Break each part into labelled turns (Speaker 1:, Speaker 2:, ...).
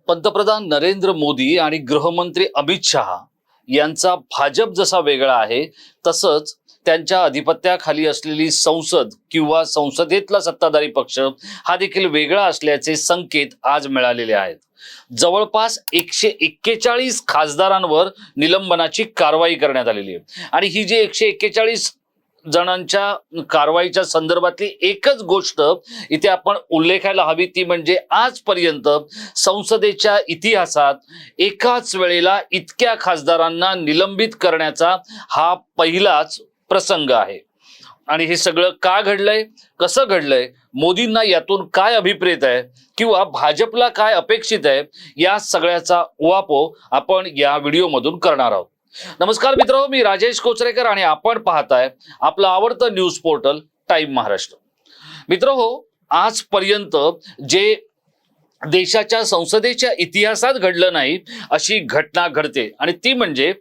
Speaker 1: पंतप्रधान नरेंद्र मोदी आणि गृहमंत्री अमित शहा यांचा भाजप जसा वेगळा आहे तसंच त्यांच्या अधिपत्याखाली असलेली संसद किंवा संसदेतला सत्ताधारी पक्ष हा देखील वेगळा असल्याचे संकेत आज मिळालेले आहेत। जवळपास 141 खासदारांवर निलंबनाची कारवाई करण्यात आलेली आहे आणि ही जी 141 जणांच्या कारवाईच्या संदर्भातली एकच गोष्ट इथे आपण उल्लेखायला हवी ती म्हणजे आजपर्यंत संसदेच्या इतिहासात एकाच वेळेला इतक्या खासदारांना निलंबित करण्याचा हा पहिलाच प्रसंग आहे। आणि हे सगळं का घडलंय, कसं घडलंय, मोदींना यातून काय अभिप्रेत आहे किंवा भाजपला काय अपेक्षित आहे, या सगळ्याचा उहापोह आपण या व्हिडिओमधून करणार आहोत। नमस्कार मित्रांनो, मी राजेश कोचरेकर आणि आपण पाहताय आपलं आवडतं न्यूज पोर्टल टाइम महाराष्ट्र। मित्रांनो, आजपर्यंत जे देशाच्या संसदेच्या इतिहासात घडलं नाही अशी घटना घडते आणि ती म्हणजे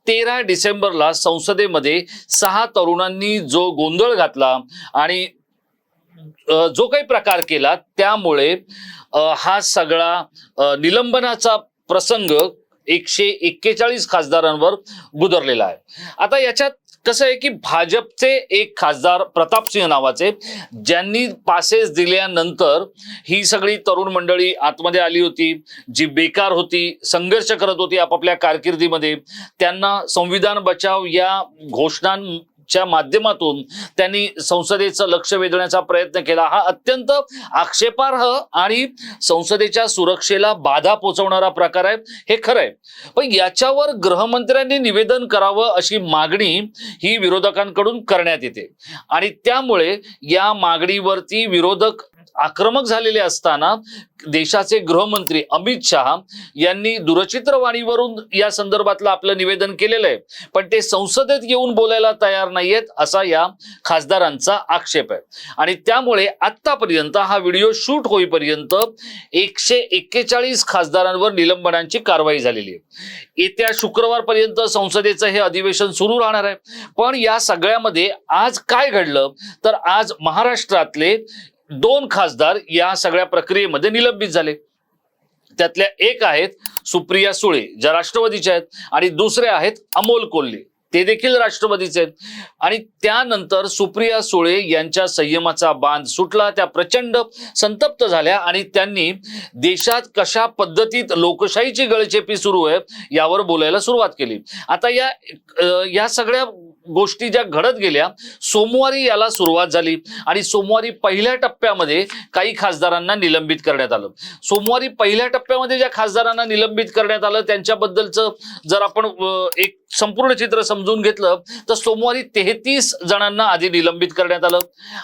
Speaker 1: 13 डिसेंबरला संसदेमध्ये 6 तरुणांनी जो गोंधळ घातला आणि जो काही प्रकार केला त्यामुळे हा सगळा निलंबनाचा प्रसंग 141 खासदारांवर गुदरलेला आहे। आता याच्यात कसं आहे की भाजपचे एक खासदार प्रतापसिंह नावाचे, ज्यांनी पासेस दिल्यानंतर ही सगळी तरुण मंडळी आतमध्ये आली होती, जी बेकार होती, संघर्ष करत होती आपापल्या कारकिर्दीमध्ये, त्यांना संविधान बचाव या घोषणांच्या माध्यमातून त्यांनी संसदेचं लक्ष वेधण्याचा प्रयत्न केला। हा अत्यंत आक्षेपार्ह आणि संसदेच्या सुरक्षेला बाधा पोहोचवणारा प्रकार आहे, हे खरं आहे। पण याच्यावर गृहमंत्र्यांनी निवेदन करावं अशी मागणी ही विरोधकांकडून करण्यात येते आणि त्यामुळे या मागणीवरती विरोधक आक्रमक झालेले असताना देशाचे गृहमंत्री अमित शहा यांनी दूरचित्रवाणीवरून या संदर्भातलं आपलं निवेदन केलेलं आहे, पण ते संसदेत येऊन बोलायला तयार नाहीयेत असा या खासदारांचा आक्षेप आहे। आणि त्यामुळे आतापर्यंत हा व्हिडिओ शूट होईपर्यंत 141 खासदारांवर निलंबनाची कारवाई झालेली आहे। येत्या शुक्रवारपर्यंत संसदेचं हे अधिवेशन सुरू राहणार आहे। पण या सगळ्यामध्ये आज काय घडलं तर आज महाराष्ट्रातले 2 खासदार या सगळ्या प्रक्रियेमध्ये निलंबित झाले। त्यातल्या एक आहेत सुप्रिया सुळे, ज्या राष्ट्रवादीच्या आहेत, आणि दुसरे आहेत अमोल कोल्हे, ते देखील राष्ट्रवादीचे आहेत। आणि त्यानंतर सुप्रिया सुळे यांच्या संयमाचा बांध सुटला, त्या प्रचंड संतप्त झाल्या आणि त्यांनी देशात कशा पद्धतीत लोकशाहीची गळचेपी सुरू आहे यावर बोलायला सुरुवात केली। आता या सगळ्या गोष्टी ज्या घडत गेल्या, सोमवारी याला सुरुवात झाली आणि सोमवारी पहिल्या टप्प्यामध्ये काही खासदारांना निलंबित करण्यात आलं। सोमवारी पहिल्या टप्प्यामध्ये ज्या खासदारांना निलंबित करण्यात आलं त्यांच्याबद्दलचं जर आपण एक संपूर्ण चित्र समजून घेतलं तर सोमवारी 33 जणांना आधी निलंबित करण्यात आलं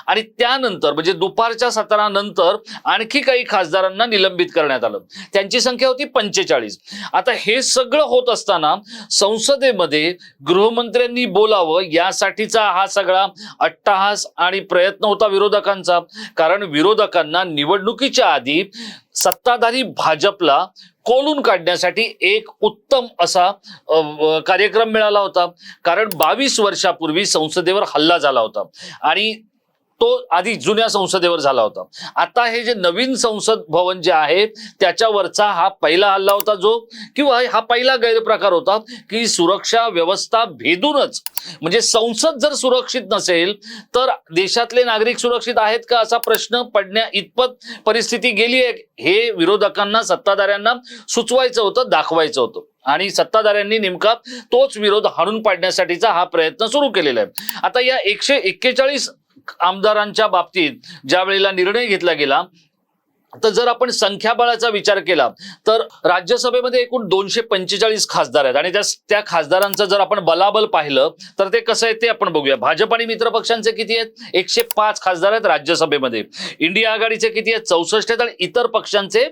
Speaker 1: आणि त्यानंतर म्हणजे दुपारच्या सत्रानंतर आणखी काही खासदारांना निलंबित करण्यात आलं, त्यांची संख्या होती 45। आता हे सगळं होत असताना संसदेमध्ये गृहमंत्र्यांनी बोलावं यासाठीचा हा सगळा अट्टहास आणि प्रयत्न होता विरोधकांचा, कारण विरोधकांना निवडणुकीच्या आधी सत्ताधारी भाजपला कोलून काढण्यासाठी एक उत्तम असा कार्यक्रम मिळाला होता। कारण 22 वर्षापूर्वी संसदेवर हल्ला झाला होता आणि तो आधी जुन्या संसदेवर झाला होता। आता हे जे नवीन संसद भवन जे आहे त्याच्यावरचा हा पहिला हल्ला होता, जो किंवा हा पहिला गैरप्रकार होता की सुरक्षा व्यवस्था भेदूनच, म्हणजे संसद जर सुरक्षित नसेल तर देशातले नागरिक सुरक्षित आहेत का असा प्रश्न पडण्या इतपत परिस्थिती गेली आहे। हे विरोधकांना, सत्ताधाऱ्यांना सुचवायचं होतं, दाखवायचं होतं आणि सत्ताधाऱ्यांनी नेमका तोच विरोध हाणून पाडण्यासाठीचा हा प्रयत्न सुरू केलेला आहे। आता या 141 आमदारांच्या बाबतीत ज्या वेळेला निर्णय घेतला गेला तर जर आपण संख्याबळाचा विचार केला तर राज्यसभेमध्ये एकूण 245 खासदार आहेत आणि त्या खासदारांचं जर आपण बलाबल पाहिलं तर ते कसं आहे ते आपण बघूया। भाजप आणि मित्र पक्षांचे किती आहेत? 105 खासदार आहेत राज्यसभेमध्ये। इंडिया आघाडीचे किती आहेत? 64 आहेत आणि इतर पक्षांचे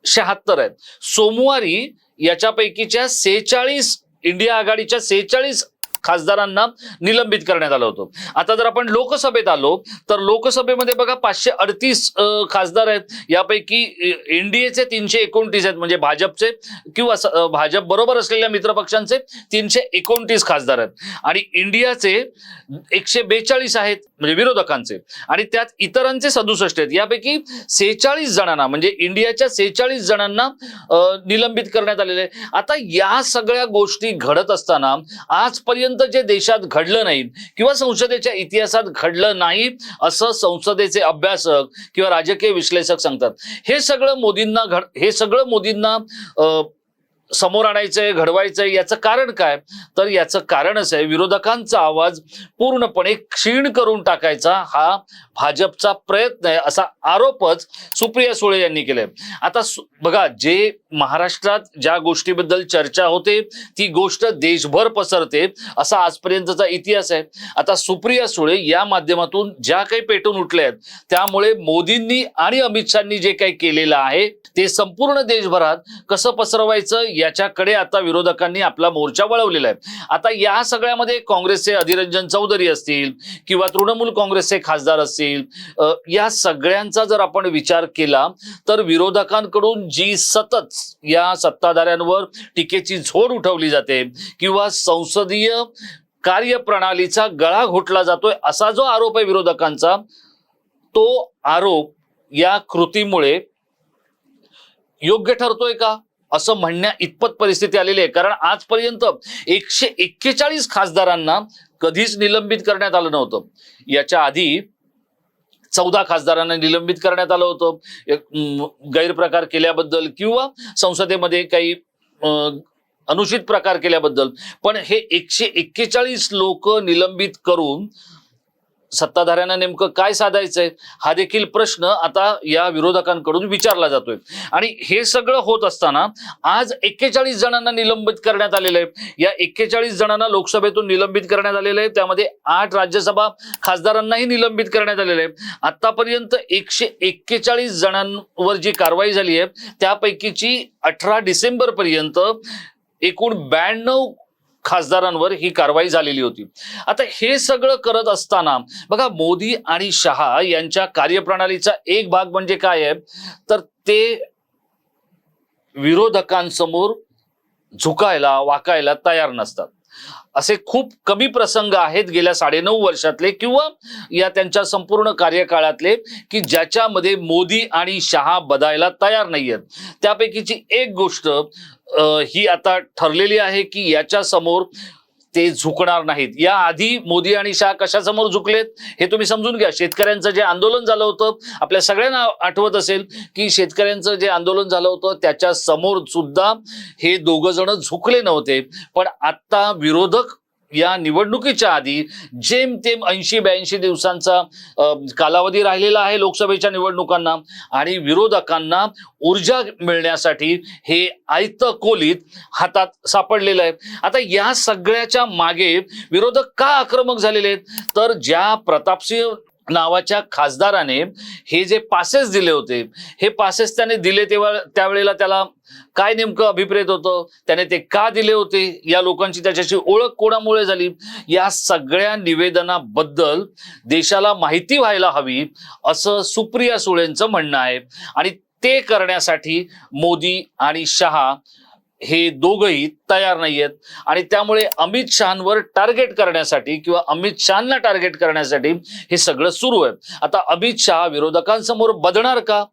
Speaker 1: 76 आहेत। सोमवारी याच्यापैकीच्या 46 इंडिया आघाडीच्या 46 खासदारांना निलंबित करण्यात आलं होतं. आता जर आपण लोकसभेत आलो तर लोकसभेमध्ये बघा 538 खासदार आहेत. यापैकी एनडीएचे 329 आहेत, म्हणजे भाजपचे किंवा भाजप बरोबर असलेल्या मित्रपक्षांचे 329 खासदार आहेत आणि इंडियाचे 142 आहेत म्हणजे विरोधकांचे, आणि त्यात इतरांचे 67 आहेत. यापैकी 46 जणांना म्हणजे इंडियाच्या 46 जणांना निलंबित करण्यात आलेले आहे. आता या सगळ्या गोष्टी घडत असताना आजपर्यंत जे देशात घडलं नाही किंवा संसदेच्या इतिहासात घडलं नाही असं संसदेचे अभ्यासक किंवा राजकीय विश्लेषक सांगतात. हे सगळं मोदींना समोर आणायचंय, घडवायचंय. याचं कारण काय? तर याचं कारणच आहे विरोधकांचा आवाज पूर्णपणे क्षीण करून टाकायचा हा भाजपचा प्रयत्न आहे, असा आरोपच सुप्रिया सुळे यांनी केलाय. आता बघा, जे महाराष्ट्रात ज्या गोष्टीबद्दल चर्चा होते ती गोष्ट देशभर पसरते असा आजपर्यंतचा इतिहास आहे. आता सुप्रिया सुळे या माध्यमातून ज्या काही पेटून उठल्या आहेत त्यामुळे मोदींनी आणि अमित शहानी जे काही केलेलं आहे ते संपूर्ण देशभरात कसं पसरवायचं याच्याकडे आता विरोधकांनी आपला मोर्चा वळवलेला आहे. आता या सगळ्यामध्ये काँग्रेसचे अधीर रंजन चौधरी असतील किंवा तृणमूल काँग्रेसचे खासदार असतील, या सगळ्यांचा जर आपण विचार केला तर विरोधकांकडून जी सतत या सत्ताधाऱ्यांवर टीकेची झोड उठवली जाते किंवा संसदीय कार्यप्रणालीचा गळा घोटला जातोय असा जो आरोप आहे विरोधकांचा, तो आरोप या कृतीमुळे योग्य ठरतोय का असं म्हणण्या इतपत परिस्थिती आलेली आहे. कारण आजपर्यंत 141 खासदारांना कधीच निलंबित करण्यात आलं नव्हतं. याच्या आधी 14 खासदारांना निलंबित करण्यात आलं होतं गैरप्रकार केल्याबद्दल किंवा संसदेमध्ये काही अनुचित प्रकार केल्याबद्दल. पण हे 141 लोक निलंबित करून सत्ताधाऱ्यांना नेमकं काय साधायचंय हा देखील प्रश्न आता या विरोधकांकडून विचारला जातोय. आणि हे सगळं होत असताना आज 41 जणांना निलंबित करण्यात आलेलं आहे. या 41 जणांना लोकसभेतून निलंबित करण्यात आलेलं आहे. त्यामध्ये 8 राज्यसभा खासदारांनाही निलंबित करण्यात आलेलं आहे. आतापर्यंत 141 जणांवर जी कारवाई झाली आहे त्यापैकीची 18 डिसेंबर पर्यंत एकूण 92 खासदारांवर ही कारवाई झालेली होती. आता हे सगळं करत असताना बघा, मोदी आणि शहा यांच्या कार्यप्रणालीचा एक भाग म्हणजे काय आहे तर ते विरोधकांसमोर झुकायला वाकायला तयार नसतात. असे खूप कमी प्रसंग आहेत गेल्या 9.5 वर्षातले किंवा या त्यांच्या संपूर्ण कार्यकाळातले की ज्याच्यामध्ये मोदी आणि शहा बदायला तयार नाहीयेत. त्यापैकीची एक गोष्ट ही आता ठरलेली आहे की याच्या समोर ते झुकणार नाहीत. या आधी मोदी आणि शहा कशासमोर झुकलेत हे तुम्ही समजून घ्या. शेतकऱ्यांचं जे आंदोलन झालं होतं, आपल्या सगळ्यांना आठवत असेल की शेतकऱ्यांचं जे आंदोलन झालं होतं त्याच्या समोर सुद्धा हे दोघं जण झुकले नव्हते. पण आता विरोधक या निवडणुकीच्या आधी जेमतेम 80-82 दिवसांचा कालावधी राहिलेला आहे लोकसभेच्या निवडणुकांना, आणि विरोधकांना ऊर्जा मिळण्यासाठी हे आयतं कोलीत हातात सापडलेलं आहे. आता या सगळ्याच्या मागे विरोधक का आक्रमक झालेले आहेत तर ज्या प्रतापसिंह नावाच्या खासदाराने हे जे पासेस दिले होते, हे पासेस त्याने दिले तेव्हा त्यावेळेला त्याला काय नेमकं अभिप्रेत होतं, त्याने ते का दिले होते, या लोकांची त्याच्याशी ओळख कोणामुळे झाली, या सगळ्या निवेदनाबद्दल देशाला माहिती व्हायला हवी असं सुप्रिया सुळेंचं म्हणणं आहे. आणि ते करण्यासाठी मोदी आणि शहा हे दोघंही तयार नाहीयेत. आणि त्यामुळे अमित शहांवर टार्गेट करण्यासाठी किंवा अमित शहांना टार्गेट करण्यासाठी हे सगळं सुरू आहे. आता अमित शहा विरोधकांसमोर बदणार का?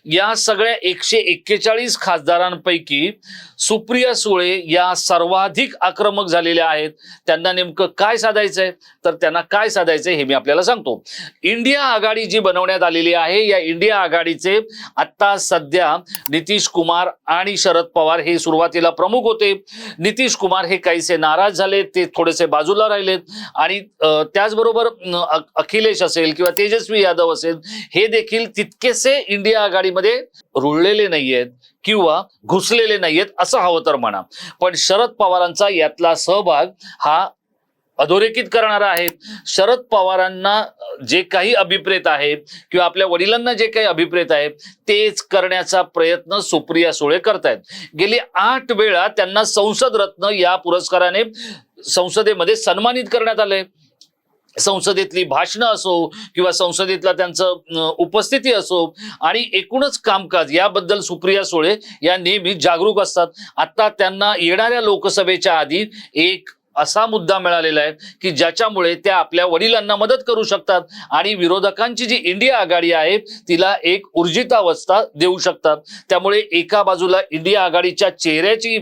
Speaker 1: या सगळ्या 141 खासदारांपैकी सुप्रिया सुळे या सर्वाधिक आक्रमक झालेल्या आहेत. त्यांना नेमकं काय साधायचंय तर त्यांना काय साधायचंय हे मी आपल्याला सांगतो. इंडिया आघाडी जी बनवण्यात आलेली आहे, या इंडिया आघाडीचे आता सध्या नितीश कुमार आणि शरद पवार हे सुरुवातीला प्रमुख होते. नितीश कुमार हे काहीसे नाराज झाले, ते थोडेसे बाजूला राहिलेत. आणि त्याचबरोबर अखिलेश असेल किंवा तेजस्वी यादव असेल हे देखील तितकेसे इंडिया आघाडीमध्ये रुळलेले नाहीयेत किंवा घुसलेले नाहीयेत असं हवं तर म्हणा. पण शरद पवारांचा यातला सहभाग हा अधोरेखित करणारा आहे. शरद पवारांना जे काही अभिप्रेत आहे किंवा आपल्या वडिलांना जे काही अभिप्रेत आहे तेच करण्याचा प्रयत्न सुप्रिया सुळे करतायत. गेली 8 वेळा त्यांना संसद रत्न या पुरस्काराने संसदेमध्ये सन्मानित करण्यात आलंय. संसदेतली भाषणं असो किंवा संसदेतला त्यांचं उपस्थिती असो आणि एकूणच कामकाज याबद्दल सुप्रिया सुळे या नेहमी जागरूक असतात. आता त्यांना येणाऱ्या लोकसभेच्या आधी एक असा मुद्दा मिळालेला आहे की ज्याच्यामुळे त्या आपल्या वडिलांना मदत करू शकतात आणि विरोधकांची जी इंडिया आघाडी आहे तिला एक ऊर्जितावस्था देऊ शकतात. त्यामुळे एका बाजूला इंडिया आघाडीच्या चेहऱ्याची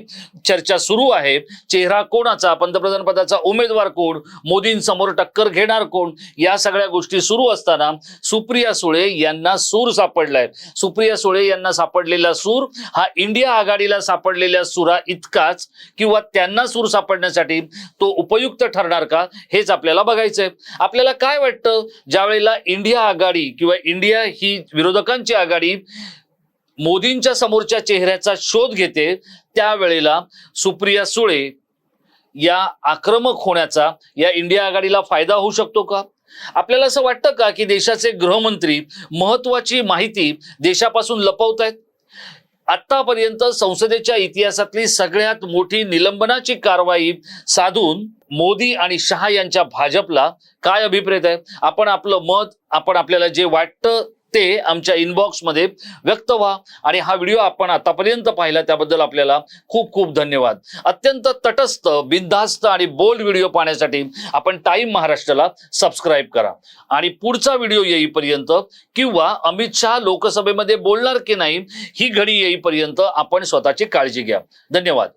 Speaker 1: चर्चा सुरू आहे. चेहरा कोणाचा, पंतप्रधान पदाचा उमेदवार कोण, मोदींसमोर टक्कर घेणार कोण, या सगळ्या गोष्टी सुरू असताना सुप्रिया सुळे यांना सूर सापडलाय. सुप्रिया सुळे यांना सापडलेला सूर हा इंडिया आघाडीला सापडलेल्या सुरा इतकाच किंवा त्यांना सूर सापडण्यासाठी तो उपयुक्त ठरणार का, हेच आपल्याला बघायचंय. आपल्याला काय वाटतं, ज्या वेळेला इंडिया आघाडी किंवा इंडिया ही विरोधकांची आघाडी मोदींच्या समोरच्या चेहऱ्याचा शोध घेते, त्यावेळेला सुप्रिया सुळे या आक्रमक होण्याचा या इंडिया आघाडीला फायदा होऊ शकतो का? आपल्याला असं वाटतं का की देशाचे गृहमंत्री महत्वाची माहिती देशापासून लपवतायत? आतापर्यंत संसदेच्या इतिहासातली सगळ्यात मोठी निलंबनाची कारवाई साधून मोदी आणि शहा यांच्या भाजपला काय अभिप्रेत आहे? आपण आपलं मत, आपण आपल्याला जे वाटतं ते आमच्या इनबॉक्समध्ये व्यक्त व्हा. आणि हा व्हिडिओ आपण आतापर्यंत पाहिला त्याबद्दल आपल्याला खूप खूप धन्यवाद. अत्यंत तटस्थ, बिनधास्त आणि बोल्ड व्हिडिओ पाहण्यासाठी आपण टाइम महाराष्ट्राला सबस्क्राईब करा. आणि पुढचा व्हिडिओ येईपर्यंत किंवा अमित शहा लोकसभेमध्ये बोलणार की नाही ही घडी येईपर्यंत आपण स्वतःची काळजी घ्या. धन्यवाद.